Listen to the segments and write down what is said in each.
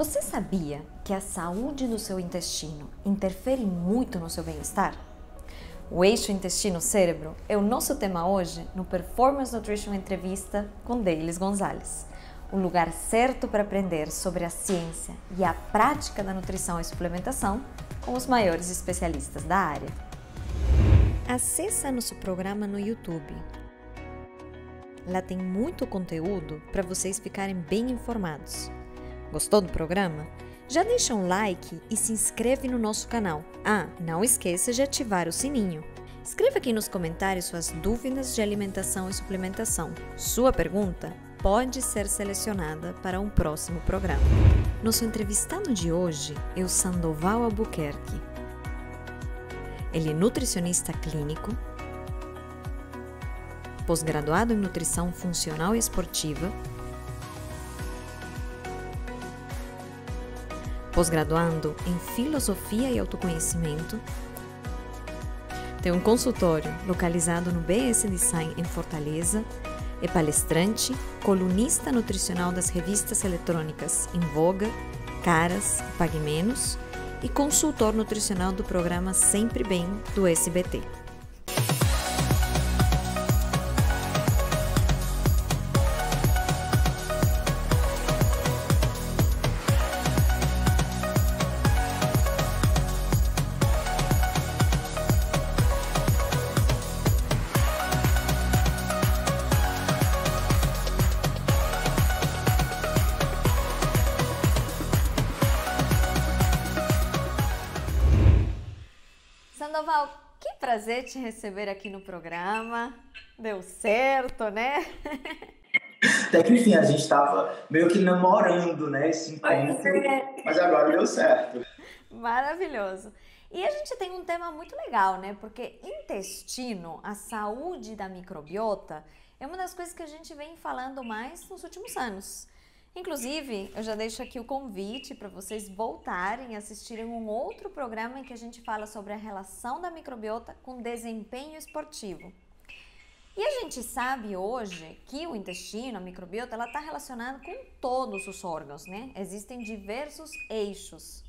Você sabia que a saúde do seu intestino interfere muito no seu bem-estar? O eixo intestino-cérebro é o nosso tema hoje no Performance Nutrition Entrevista com Deilis Gonzalez, o lugar certo para aprender sobre a ciência e a prática da nutrição e suplementação com os maiores especialistas da área. Acesse nosso programa no YouTube. Lá tem muito conteúdo para vocês ficarem bem informados. Gostou do programa? Já deixa um like e se inscreve no nosso canal. Não esqueça de ativar o sininho. Escreva aqui nos comentários suas dúvidas de alimentação e suplementação. Sua pergunta pode ser selecionada para um próximo programa. Nosso entrevistado de hoje é o Sandoval Albuquerque. Ele é nutricionista clínico, pós-graduado em nutrição funcional e esportiva, pós-graduando em filosofia e autoconhecimento, tem um consultório localizado no BS Design em Fortaleza, é palestrante, colunista nutricional das revistas eletrônicas Em Voga, Caras e Pague Menos e consultor nutricional do programa Sempre Bem do SBT. Sandoval, que prazer te receber aqui no programa. Deu certo, né? Até que enfim, a gente estava meio que namorando, né, esse encontro, mas agora deu certo. Maravilhoso. E a gente tem um tema muito legal, né? Porque intestino, a saúde da microbiota, é uma das coisas que a gente vem falando mais nos últimos anos. Inclusive, eu já deixo aqui o convite para vocês voltarem a assistirem um outro programa em que a gente fala sobre a relação da microbiota com desempenho esportivo. E a gente sabe hoje que o intestino, a microbiota, ela está relacionada com todos os órgãos, né? Existem diversos eixos.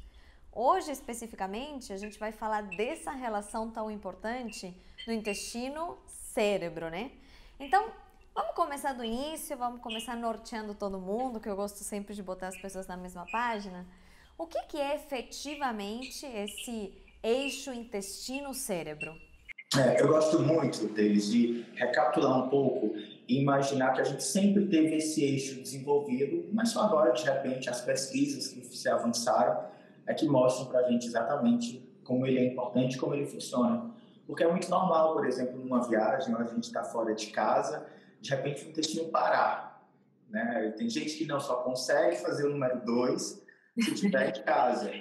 Hoje, especificamente, a gente vai falar dessa relação tão importante do intestino-cérebro, né? Então, vamos começar do início, vamos começar norteando todo mundo, que eu gosto sempre de botar as pessoas na mesma página. O que é efetivamente esse eixo intestino-cérebro? Eu gosto muito deles de recapitular um pouco e imaginar que a gente sempre teve esse eixo desenvolvido, mas só agora, de repente, as pesquisas que se avançaram é que mostram para a gente exatamente como ele é importante, como ele funciona. Porque é muito normal, por exemplo, numa viagem, onde a gente está fora de casa, de repente o intestino parar, né? Tem gente que não só consegue fazer o número 2 se tiver de casa.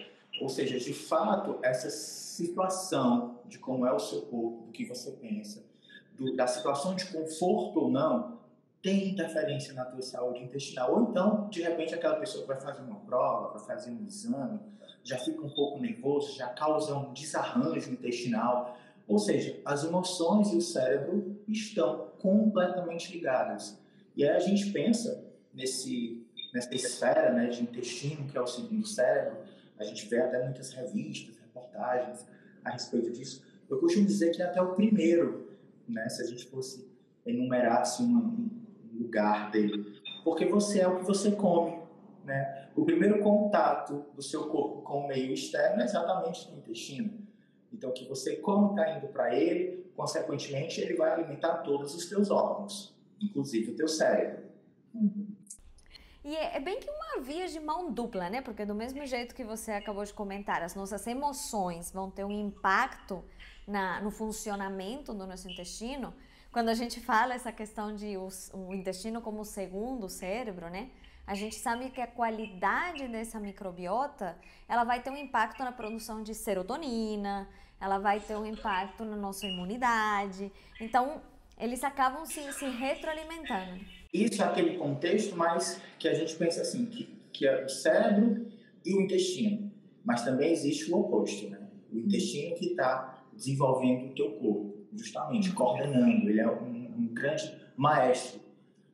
Ou seja, de fato, essa situação de como é o seu corpo, do que você pensa, da situação de conforto ou não, tem interferência na tua saúde intestinal. Ou então, de repente, aquela pessoa que vai fazer uma prova, vai fazer um exame, já fica um pouco nervoso, já causa um desarranjo intestinal. Ou seja, as emoções e o cérebro estão completamente ligadas. E aí a gente pensa nessa esfera, né, de intestino, que é o segundo cérebro. A gente vê até muitas revistas, reportagens a respeito disso. Eu costumo dizer que é até o primeiro, né, se a gente fosse enumerar assim, um lugar dele. Porque você é o que você come, né? O primeiro contato do seu corpo com o meio externo é exatamente no intestino. Então, o que você come está indo para ele, consequentemente, ele vai alimentar todos os teus órgãos, inclusive o teu cérebro. E é bem que uma via de mão dupla, né? Porque do mesmo jeito que você acabou de comentar, as nossas emoções vão ter um impacto no funcionamento do nosso intestino. Quando a gente fala essa questão de o intestino como o segundo cérebro, né? A gente sabe que a qualidade dessa microbiota, ela vai ter um impacto na produção de serotonina, ela vai ter um impacto na nossa imunidade. Então, eles acabam se retroalimentando. Isso é aquele contexto, mas que a gente pensa assim, que é o cérebro e o intestino. Mas também existe o oposto, né? O intestino que está desenvolvendo o teu corpo, justamente coordenando. Ele é um grande maestro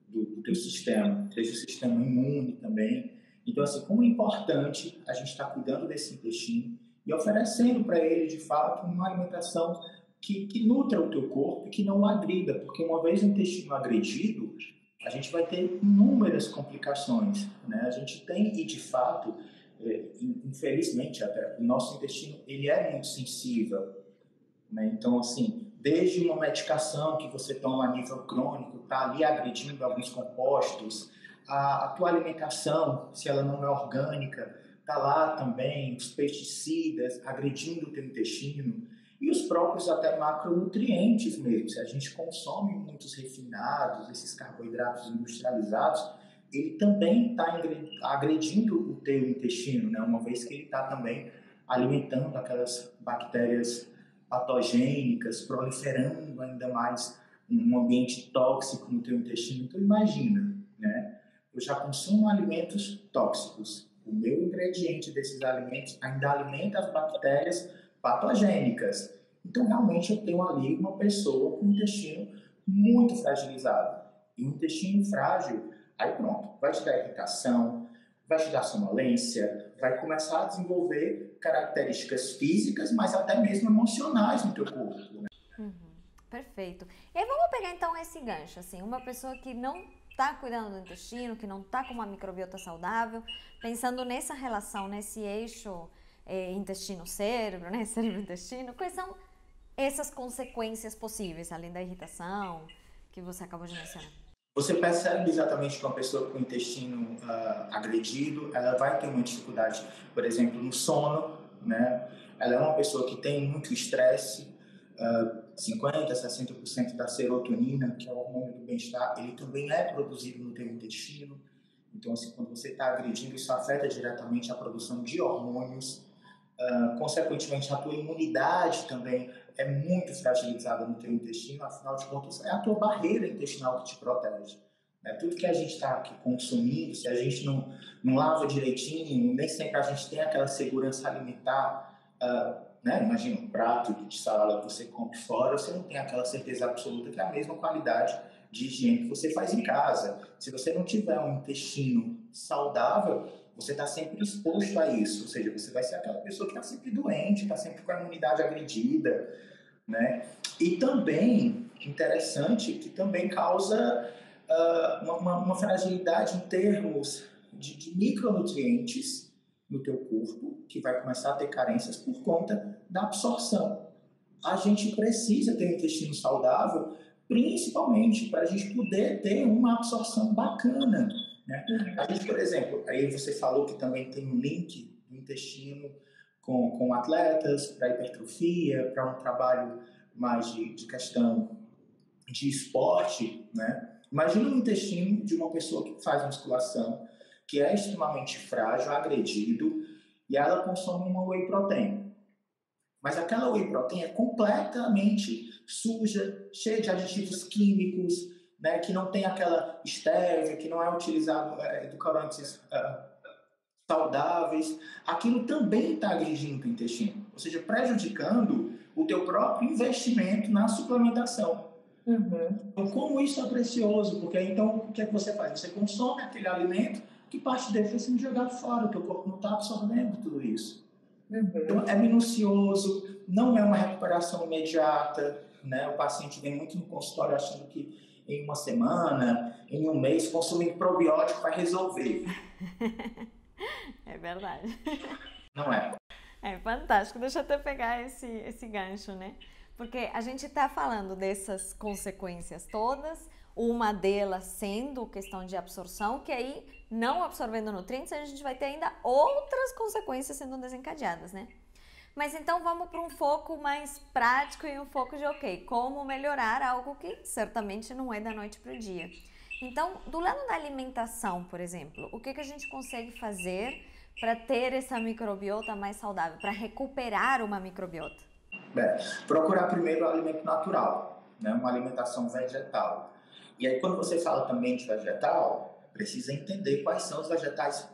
do teu sistema, seja o sistema imune também. Então, assim, como é importante a gente estar cuidando desse intestino e oferecendo para ele, de fato, uma alimentação que nutra o teu corpo e que não o agrida, porque uma vez o intestino agredido, a gente vai ter inúmeras complicações, né? A gente tem, e de fato, infelizmente até, o nosso intestino, ele é muito sensível, né? Então, assim, desde uma medicação que você toma a nível crônico, está ali agredindo alguns compostos, a tua alimentação, se ela não é orgânica, está lá também, os pesticidas agredindo o teu intestino, e os próprios até macronutrientes mesmo. Se a gente consome muitos refinados, esses carboidratos industrializados, ele também está agredindo o teu intestino, né? Uma vez que ele está também alimentando aquelas bactérias patogênicas, proliferando ainda mais um ambiente tóxico no teu intestino. Então imagina, né? Eu já consumo alimentos tóxicos. O meu ingrediente desses alimentos ainda alimenta as bactérias patogênicas. Então realmente eu tenho ali uma pessoa com o intestino muito fragilizado. E o intestino frágil, aí pronto, vai te dar irritação, vai te dar sonolência, vai começar a desenvolver características físicas, mas até mesmo emocionais no teu corpo, né? Perfeito. E aí vamos pegar então esse gancho, assim, uma pessoa que não está cuidando do intestino, que não está com uma microbiota saudável, pensando nessa relação, nesse eixo intestino-cérebro, né, cérebro-intestino, quais são essas consequências possíveis, além da irritação que você acabou de mencionar? Você percebe exatamente que uma pessoa com o intestino agredido, ela vai ter uma dificuldade, por exemplo, no sono, né? Ela é uma pessoa que tem muito estresse, 50%, 60% da serotonina, que é o hormônio do bem-estar, ele também é produzido no teu intestino. Então, assim, quando você está agredindo, isso afeta diretamente a produção de hormônios. Consequentemente, a tua imunidade também é muito fragilizada no teu intestino, afinal de contas, é a tua barreira intestinal que te protege. Tudo que a gente está aqui consumindo, se a gente não lava direitinho, nem sempre a gente tem aquela segurança alimentar, né? Imagina um prato de salada que você compra fora, você não tem aquela certeza absoluta que é a mesma qualidade de higiene que você faz em casa. Se você não tiver um intestino saudável, você está sempre exposto a isso, ou seja, você vai ser aquela pessoa que está sempre doente, está sempre com a imunidade agredida, né? E também, interessante, que também causa uma fragilidade em termos de micronutrientes no teu corpo, que vai começar a ter carências por conta da absorção. A gente precisa ter um intestino saudável, principalmente para a gente poder ter uma absorção bacana, né? A gente, por exemplo, aí você falou que também tem um link do intestino com atletas, para hipertrofia, para um trabalho mais de questão de esporte, né? Imagina o intestino de uma pessoa que faz musculação, que é extremamente frágil, agredido, e ela consome uma whey protein. Mas aquela whey protein é completamente suja, cheia de aditivos químicos, né, que não tem aquela estévia, que não é utilizado edulcorantes saudáveis. Aquilo também está agredindo o intestino, ou seja, prejudicando o teu próprio investimento na suplementação. Então, como isso é precioso, porque então o que é que você faz? Você consome aquele alimento que parte dele foi sendo jogado fora, o teu corpo não está absorvendo tudo isso. Então, é minucioso, não é uma recuperação imediata, né? O paciente vem muito no consultório achando que em uma semana, em um mês, consumindo probiótico vai resolver. É verdade. Não é. É fantástico. Deixa eu até pegar esse gancho, né? Porque a gente está falando dessas consequências todas, uma delas sendo questão de absorção, que aí, não absorvendo nutrientes, a gente vai ter ainda outras consequências sendo desencadeadas, né? Mas então vamos para um foco mais prático e um foco de, como melhorar algo que certamente não é da noite para o dia. Então, do lado da alimentação, por exemplo, o que a gente consegue fazer para ter essa microbiota mais saudável, para recuperar uma microbiota? Procurar primeiro o alimento natural, né? Uma alimentação vegetal. E aí, quando você fala também de vegetal, precisa entender quais são os vegetais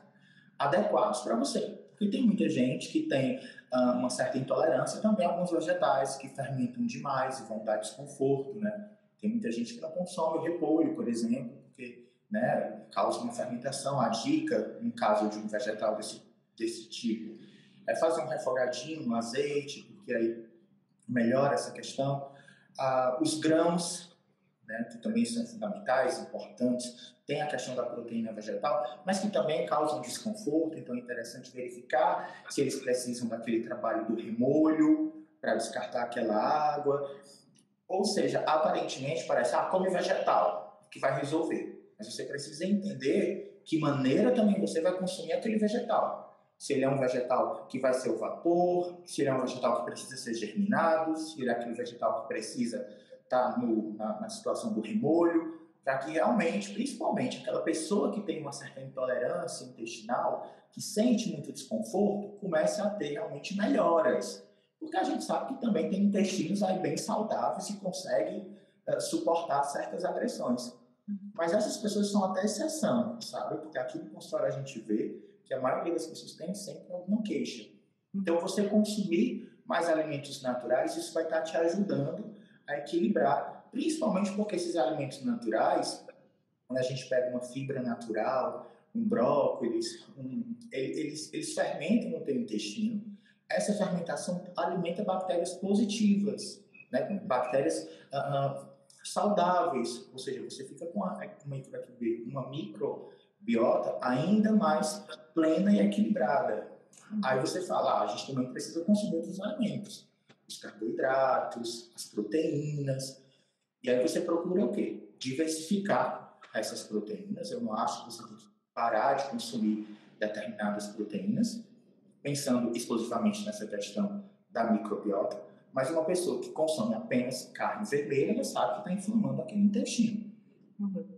adequados para você. Porque tem muita gente que tem uma certa intolerância também a alguns vegetais que fermentam demais e vão dar desconforto, né? Tem muita gente que não consome o repolho, por exemplo, porque né, causa uma fermentação. A dica, no caso de um vegetal desse tipo, é fazer um refogadinho no azeite, porque aí melhora essa questão. Os grãos, né, que também são fundamentais, importantes, tem a questão da proteína vegetal, mas que também causam desconforto, então é interessante verificar se eles precisam daquele trabalho do remolho para descartar aquela água. Ou seja, aparentemente parece, come vegetal, que vai resolver. Mas você precisa entender que maneira também você vai consumir aquele vegetal. Se ele é um vegetal que vai ser o vapor, se ele é um vegetal que precisa ser germinado, se ele é aquele vegetal que precisa estar na situação do remolho, para que realmente, principalmente, aquela pessoa que tem uma certa intolerância intestinal, que sente muito desconforto, comece a ter realmente melhoras. Porque a gente sabe que também tem intestinos aí bem saudáveis e conseguem suportar certas agressões. Mas essas pessoas são até exceção, sabe? Porque aqui no consultório a gente vê que a maioria das pessoas tem sempre alguma queixa. Então, você consumir mais alimentos naturais, isso vai estar te ajudando a equilibrar, principalmente porque esses alimentos naturais, quando a gente pega uma fibra natural, um brócolis, eles fermentam no teu intestino. Essa fermentação alimenta bactérias positivas, né? Bactérias saudáveis, ou seja, você fica com uma microbiota ainda mais plena e equilibrada. Aí você fala, a gente também precisa consumir outros alimentos, os carboidratos, as proteínas, e aí você procura o quê? Diversificar essas proteínas. Eu não acho que você tem que parar de consumir determinadas proteínas, pensando exclusivamente nessa questão da microbiota, mas uma pessoa que consome apenas carne vermelha, ela sabe que está inflamando aquele intestino.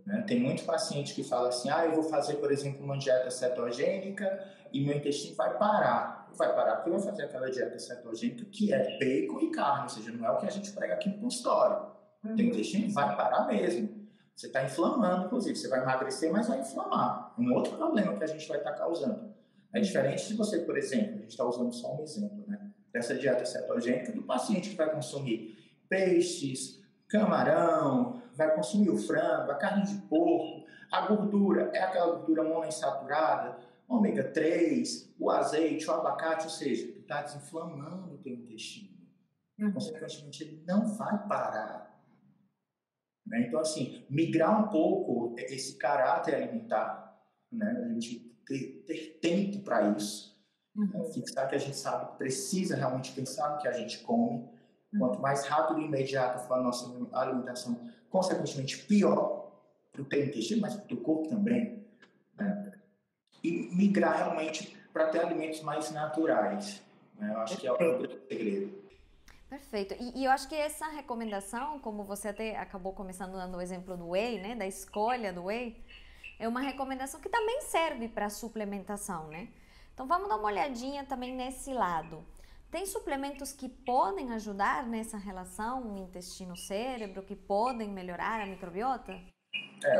Né? Tem muito paciente que fala assim, eu vou fazer, por exemplo, uma dieta cetogênica e meu intestino vai parar. Vai parar porque eu vou fazer aquela dieta cetogênica que é bacon e carne, ou seja, não é o que a gente prega aqui no consultório. Teu intestino vai parar mesmo. Você está inflamando, inclusive. Você vai emagrecer, mas vai inflamar. Um outro problema que a gente vai estar causando. É diferente de você, por exemplo, a gente está usando só um exemplo, né? Dessa dieta cetogênica do paciente que vai consumir peixes, camarão, vai consumir o frango, a carne de porco, a gordura, é aquela gordura monoinsaturada, ômega 3, o azeite, o abacate, ou seja, tu está desinflamando o teu intestino. Consequentemente, ele não vai parar. Né? Então, assim, migrar um pouco esse caráter alimentar, né? A gente ter tempo para isso, né? Fixar que a gente sabe que precisa realmente pensar no que a gente come. Quanto mais rápido e imediato for a nossa alimentação, consequentemente pior para o teu intestino, mas para o teu corpo também. Né? E migrar realmente para ter alimentos mais naturais. Né? Eu acho que é o grande segredo. Perfeito. E eu acho que essa recomendação, como você até acabou começando dando o exemplo do whey, né, da escolha do whey, é uma recomendação que também serve para suplementação, né? Então vamos dar uma olhadinha também nesse lado. Tem suplementos que podem ajudar nessa relação intestino-cérebro, que podem melhorar a microbiota?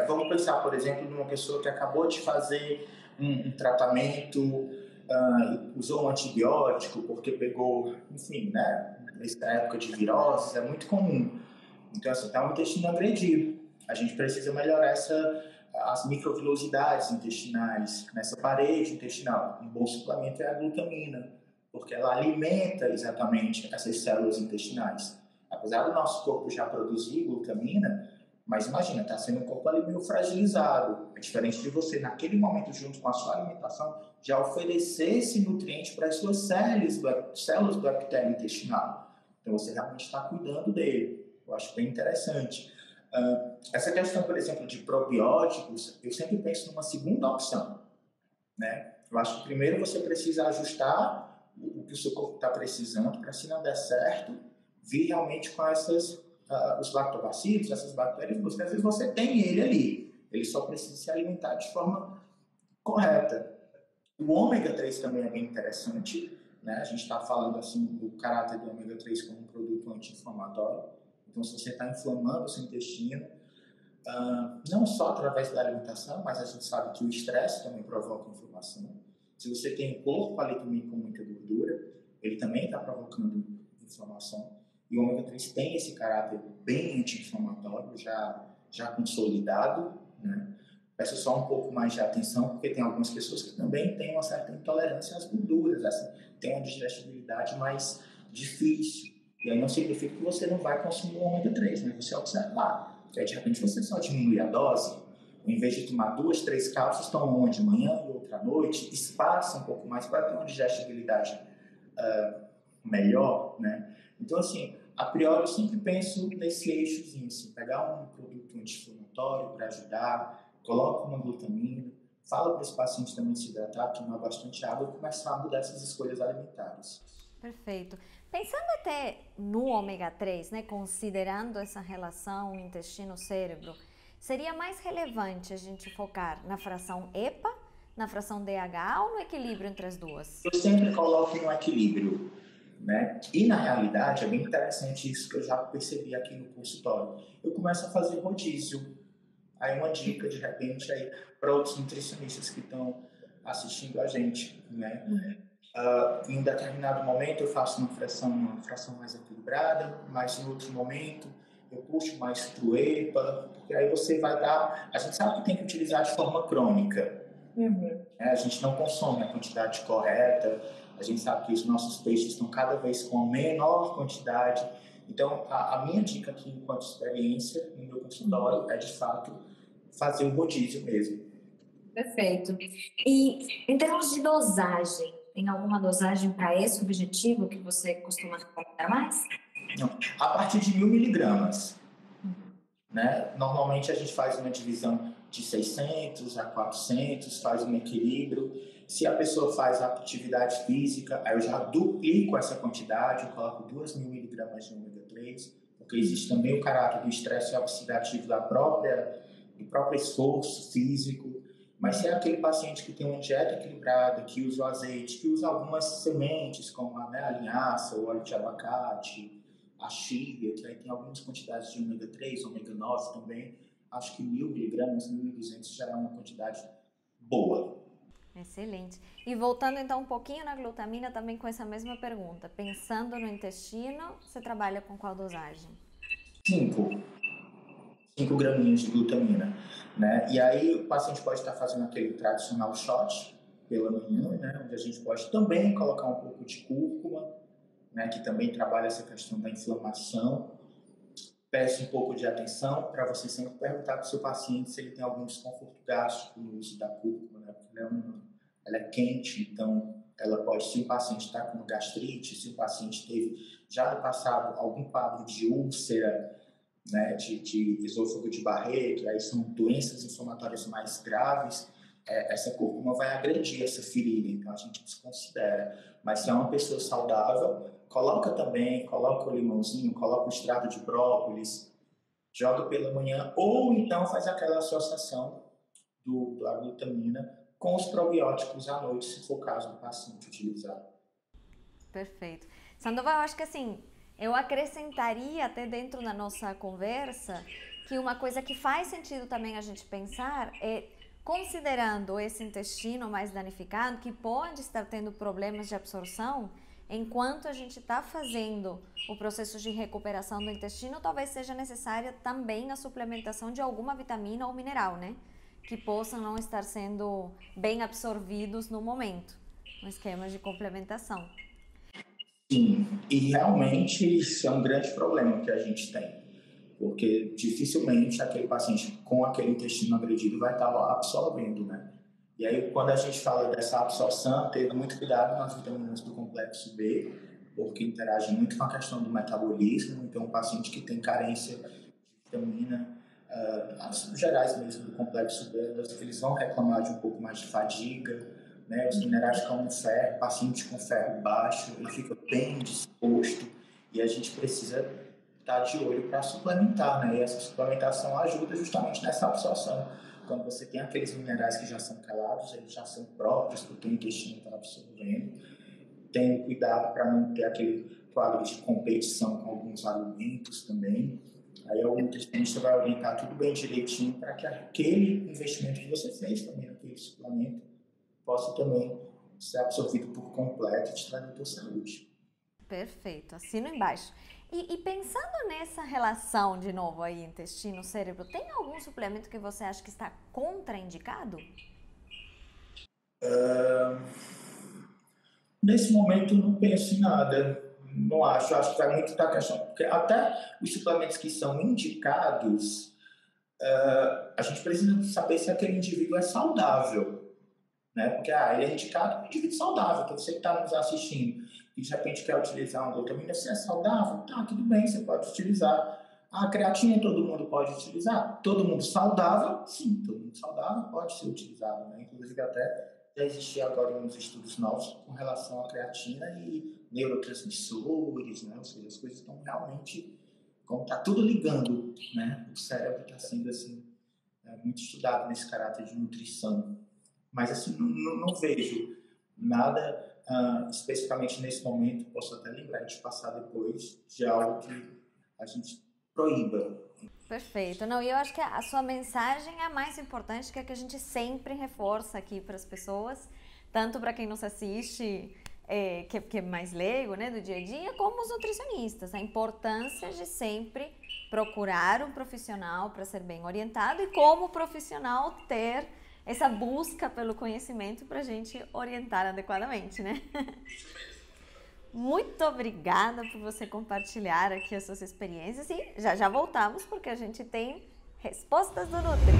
Vamos pensar, por exemplo, numa pessoa que acabou de fazer um tratamento, usou um antibiótico porque pegou, enfim, né? Nessa época de viroses, é muito comum. Então, assim, está o intestino agredido. A gente precisa melhorar as microvilosidades intestinais, nessa parede intestinal. Um bom suplemento é a glutamina, porque ela alimenta exatamente essas células intestinais. Apesar do nosso corpo já produzir glutamina, mas imagina, está sendo um corpo ali meio fragilizado. É diferente de você, naquele momento, junto com a sua alimentação, já oferecer esse nutriente para as suas células do epitélio intestinal. Então, você realmente está cuidando dele. Eu acho bem interessante. Essa questão, por exemplo, de probióticos, eu sempre penso numa segunda opção. Né? Eu acho que primeiro você precisa ajustar o que o seu corpo está precisando para, se não der certo, vir realmente com os lactobacilos, essas bactérias, porque às vezes você tem ele ali. Ele só precisa se alimentar de forma correta. O ômega 3 também é bem interessante. Né? A gente está falando assim do caráter do ômega 3 como um produto anti-inflamatório. Então, se você está inflamando o seu intestino, não só através da alimentação, mas a gente sabe que o estresse também provoca inflamação. Se você tem um corpo ali também com muita gordura, ele também está provocando inflamação. E o ômega 3 tem esse caráter bem anti-inflamatório, já consolidado, né? Peço só um pouco mais de atenção, porque tem algumas pessoas que também têm uma certa intolerância às gorduras, assim, tem uma digestibilidade mais difícil. E aí não significa que você não vai consumir o ômega 3, mas você observar. Que aí, de repente, você só diminui a dose, em vez de tomar 2, 3 cápsulas, toma uma de manhã e outra à noite, espaça um pouco mais para ter uma digestibilidade melhor, né? Então, assim, a priori eu sempre penso nesse eixozinho, assim, pegar um produto anti-inflamatório para ajudar, coloca uma glutamina, fala para esse paciente também se hidratar, tomar bastante água e começar a mudar essas escolhas alimentares. Perfeito. Pensando até no ômega 3, né, considerando essa relação intestino-cérebro, seria mais relevante a gente focar na fração EPA, na fração DHA ou no equilíbrio entre as duas? Eu sempre coloco um equilíbrio, né? E na realidade é bem interessante isso que eu já percebi aqui no consultório. Eu começo a fazer rodízio. Aí uma dica de repente aí para outros nutricionistas que estão assistindo a gente, né? Em um determinado momento eu faço uma fração mais equilibrada, mas em outro momento eu puxo mais para o EPA, porque aí você vai dar. A gente sabe que tem que utilizar de forma crônica. Né? A gente não consome a quantidade correta, a gente sabe que os nossos peixes estão cada vez com a menor quantidade. Então, a minha dica aqui, enquanto experiência, no meu consultório, é de fato fazer o rodízio mesmo. Perfeito. E em termos de dosagem, tem alguma dosagem para esse objetivo que você costuma recomendar mais? Não. A partir de 1.000 miligramas. Né? Normalmente a gente faz uma divisão de 600 a 400, faz um equilíbrio. Se a pessoa faz atividade física, aí eu já duplico essa quantidade, eu coloco 2.000 miligramas de ômega 3, porque existe também o caráter do estresse oxidativo do próprio esforço físico. Mas se é aquele paciente que tem uma dieta equilibrada, que usa o azeite, que usa algumas sementes, como a linhaça, o óleo de abacate, a chia, que aí tem algumas quantidades de ômega 3, ômega 9 também, acho que 1.000 miligramas, 1.200 já é uma quantidade boa. Excelente. E voltando então um pouquinho na glutamina, também com essa mesma pergunta, pensando no intestino, você trabalha com qual dosagem? 5 graminhos de glutamina, né? E aí o paciente pode estar fazendo aquele tradicional shot pela manhã, né? Onde a gente pode também colocar um pouco de cúrcuma, né? Que também trabalha essa questão da inflamação. Peço um pouco de atenção para você sempre perguntar para o seu paciente se ele tem algum desconforto gástrico no uso da cúrcuma, né? Porque ela é quente, então ela pode, se o paciente está com gastrite, se o paciente teve já no passado algum quadro de úlcera, né, de esôfago de Barré, que aí são doenças inflamatórias mais graves, essa cúrcuma vai agredir essa ferida, então a gente desconsidera. Mas se é uma pessoa saudável, coloca o limãozinho, coloca o extrato de brócolis, joga pela manhã, ou então faz aquela associação da glutamina com os probióticos à noite, se for o caso do paciente utilizar. Perfeito. Sandoval, eu acho que assim, eu acrescentaria até dentro da nossa conversa que uma coisa que faz sentido também a gente pensar é, considerando esse intestino mais danificado, que pode estar tendo problemas de absorção, enquanto a gente está fazendo o processo de recuperação do intestino, talvez seja necessária também a suplementação de alguma vitamina ou mineral, né? Que possam não estar sendo bem absorvidos no momento, um esquema de complementação. Sim, e realmente isso é um grande problema que a gente tem, porque dificilmente aquele paciente com aquele intestino agredido vai estar absorvendo, né? E aí, quando a gente fala dessa absorção, ter muito cuidado nas vitaminas do complexo B, porque interage muito com a questão do metabolismo. Então, o paciente que tem carência de vitamina, as gerais mesmo do complexo B, eles vão reclamar de um pouco mais de fadiga, né? Os minerais como ferro, paciente com ferro baixo, ele fica bem disposto e a gente precisa estar de olho para suplementar, né? E essa suplementação ajuda justamente nessa absorção. Quando você tem aqueles minerais que já são calados, eles já são próprios para o teu intestino estar absorvendo. Tenha cuidado para não ter aquele quadro de competição com alguns alimentos também. Aí o nutricionista vai orientar tudo bem direitinho para que aquele investimento que você fez também naquele suplemento possa também ser absorvido por completo e te trazer a tua saúde. Perfeito, assino embaixo. E pensando nessa relação, de novo, aí, intestino-cérebro, tem algum suplemento que você acha que está contraindicado? Nesse momento, não penso em nada. Não acho. Acho que vai muito da questão. Porque até os suplementos que são indicados, a gente precisa saber se aquele indivíduo é saudável. Né? Porque ele é indicado como indivíduo saudável. Então, você que está nos assistindo e de repente quer utilizar uma glutamina, se é saudável, tá, tudo bem, você pode utilizar. A creatina todo mundo pode utilizar. Todo mundo saudável? Sim, todo mundo saudável pode ser utilizado. Né? Inclusive, até já existia agora uns estudos novos com relação à creatina e neurotransmissores, né? Ou seja, as coisas estão realmente, como está tudo ligando, né? O cérebro está sendo assim, muito estudado nesse caráter de nutrição. Mas assim, não vejo nada especificamente nesse momento, posso até lembrar de passar depois de algo que a gente proíba. Perfeito. Não, e eu acho que a sua mensagem é a mais importante, que é que a gente sempre reforça aqui para as pessoas, tanto para quem nos assiste, que é mais leigo, né, do dia a dia, como os nutricionistas. A importância de sempre procurar um profissional para ser bem orientado e, como profissional, ter essa busca pelo conhecimento para a gente orientar adequadamente, né? Muito obrigada por você compartilhar aqui as suas experiências e já voltamos porque a gente tem respostas do Nutri.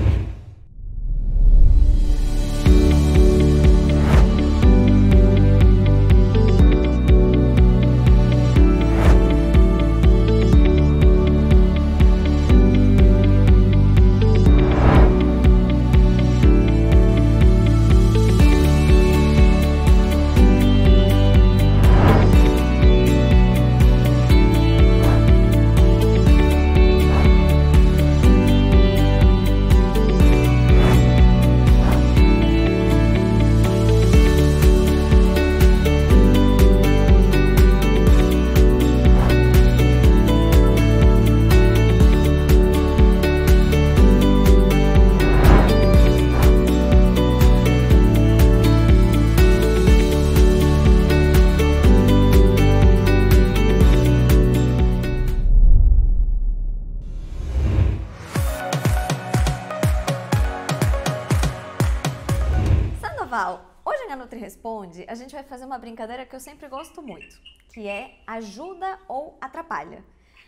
Hoje na Nutri Responde, a gente vai fazer uma brincadeira que eu sempre gosto muito, que é ajuda ou atrapalha.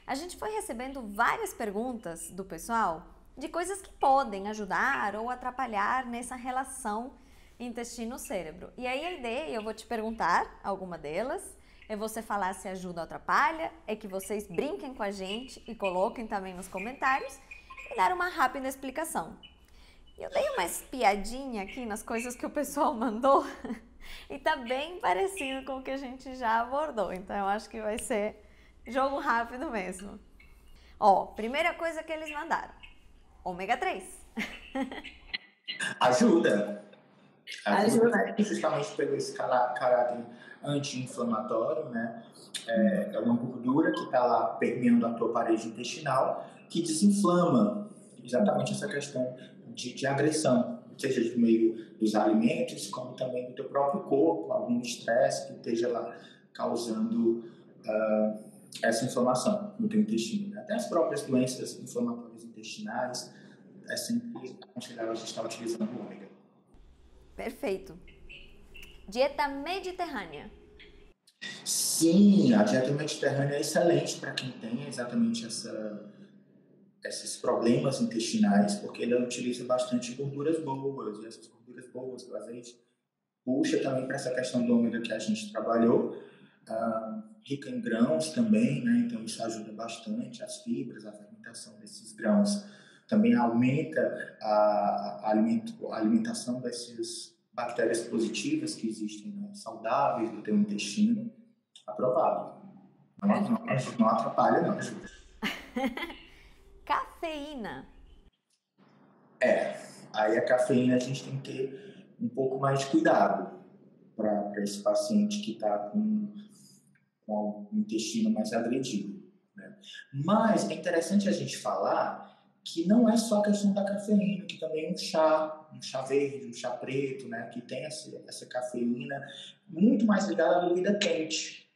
A gente foi recebendo várias perguntas do pessoal de coisas que podem ajudar ou atrapalhar nessa relação intestino-cérebro. E aí a ideia, eu vou te perguntar alguma delas, é você falar se ajuda ou atrapalha, é que vocês brinquem com a gente e coloquem também nos comentários e dar uma rápida explicação. Eu dei uma espiadinha aqui nas coisas que o pessoal mandou e tá bem parecido com o que a gente já abordou. Então eu acho que vai ser jogo rápido mesmo. Ó, primeira coisa que eles mandaram: ômega 3. Ajuda. Justamente pelo esse caráter anti-inflamatório, né? É uma gordura que está lá permeando a tua parede intestinal, que desinflama exatamente essa questão de agressão, seja do meio dos alimentos, como também do teu próprio corpo, algum estresse que esteja lá causando essa inflamação no teu intestino. Né? Até as próprias doenças inflamatórias intestinais, é sempre aconselhável a gente estar utilizando o ômega. Perfeito. Dieta mediterrânea. Sim, a dieta mediterrânea é excelente para quem tem exatamente esses problemas intestinais, porque ela utiliza bastante gorduras boas, e essas gorduras boas, o azeite, puxa também para essa questão do ômega que a gente trabalhou, rica em grãos também, né? Então isso ajuda bastante, as fibras, a fermentação desses grãos também aumenta a alimentação dessas bactérias positivas que existem, né? Saudáveis do teu intestino, aprovado. Não atrapalha, não ajuda. Cafeína. Aí a cafeína a gente tem que ter um pouco mais de cuidado para esse paciente que está com o intestino mais agredido. Né? Mas é interessante a gente falar que não é só a questão da cafeína, que também um chá verde, um chá preto, né, que tem essa cafeína muito mais ligada à bebida quente.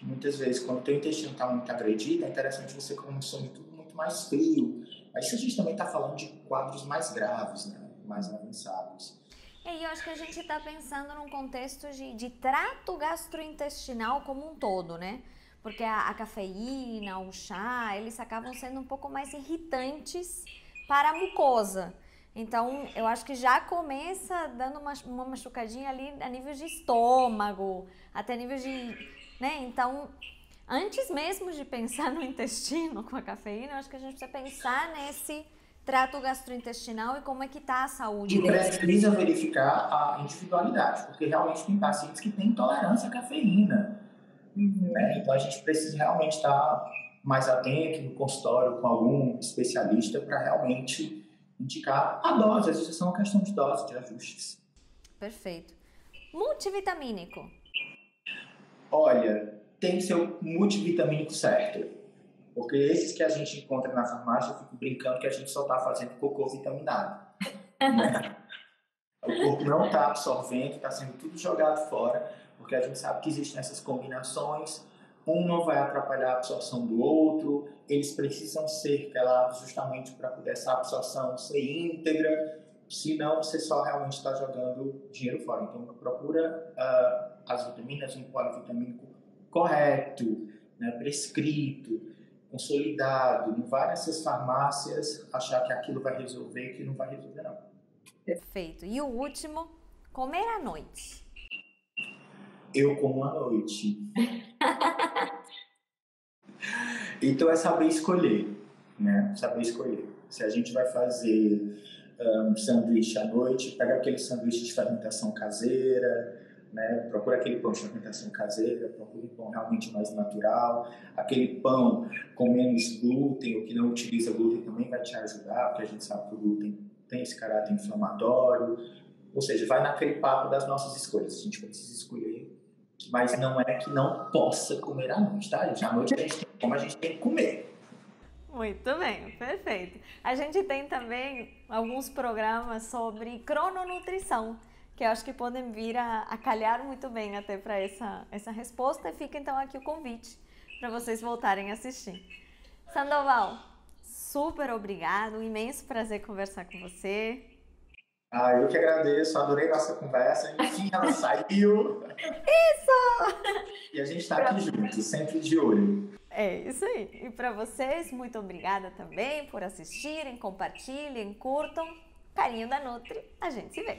Muitas vezes, quando o teu intestino está muito agredido, é interessante você consumir tudo muito mais frio. Mas isso a gente também está falando de quadros mais graves, né? Mais avançados. E eu acho que a gente está pensando num contexto de trato gastrointestinal como um todo, né? Porque a cafeína, o chá, eles acabam sendo um pouco mais irritantes para a mucosa. Então, eu acho que já começa dando uma machucadinha ali a nível de estômago, até nível de, né? Então, antes mesmo de pensar no intestino com a cafeína, eu acho que a gente precisa pensar nesse trato gastrointestinal e como é que está a saúde E deles. precisa verificar a individualidade, porque realmente tem pacientes que têm intolerância à cafeína. Né? Então, a gente precisa realmente estar mais atento no consultório com algum especialista para realmente indicar a dose. Às vezes é só uma questão de dose, de ajustes. Perfeito. Multivitamínico. Olha, tem que ser o multivitamínico certo. Porque esses que a gente encontra na farmácia, eu fico brincando que a gente só está fazendo cocô vitaminado. Né? O corpo não está absorvendo, está sendo tudo jogado fora, porque a gente sabe que existem essas combinações, um não vai atrapalhar a absorção do outro, eles precisam ser quelados justamente para poder essa absorção ser íntegra, senão você só realmente está jogando dinheiro fora. Então, procura as vitaminas, um polivitamínico correto, né, prescrito, consolidado, não vai nessas farmácias achar que aquilo vai resolver, que não vai resolver não. Perfeito. E o último, comer à noite. Eu como à noite. Então é saber escolher, né? Saber escolher. Se a gente vai fazer um sanduíche à noite, pega aquele sanduíche de fermentação caseira, né? Procura aquele pão de fermentação caseira, procura um pão realmente mais natural, aquele pão com menos glúten, ou que não utiliza glúten também vai te ajudar, porque a gente sabe que o glúten tem esse caráter inflamatório, ou seja, vai naquele papo das nossas escolhas, a gente precisa escolher, mas não é que não possa comer à noite, tá, gente? À noite a gente tem como, a gente tem que comer. Muito bem, perfeito. A gente tem também alguns programas sobre crononutrição, que eu acho que podem vir a calhar muito bem até para essa resposta. E fica então aqui o convite para vocês voltarem a assistir. Sandoval, super obrigado, um imenso prazer conversar com você. Eu que agradeço, adorei nossa conversa, enfim, ela saiu. Isso! E a gente está aqui junto, sempre de olho. É isso aí. E para vocês, muito obrigada também por assistirem, compartilhem, curtam. Carinho da Nutri, a gente se vê.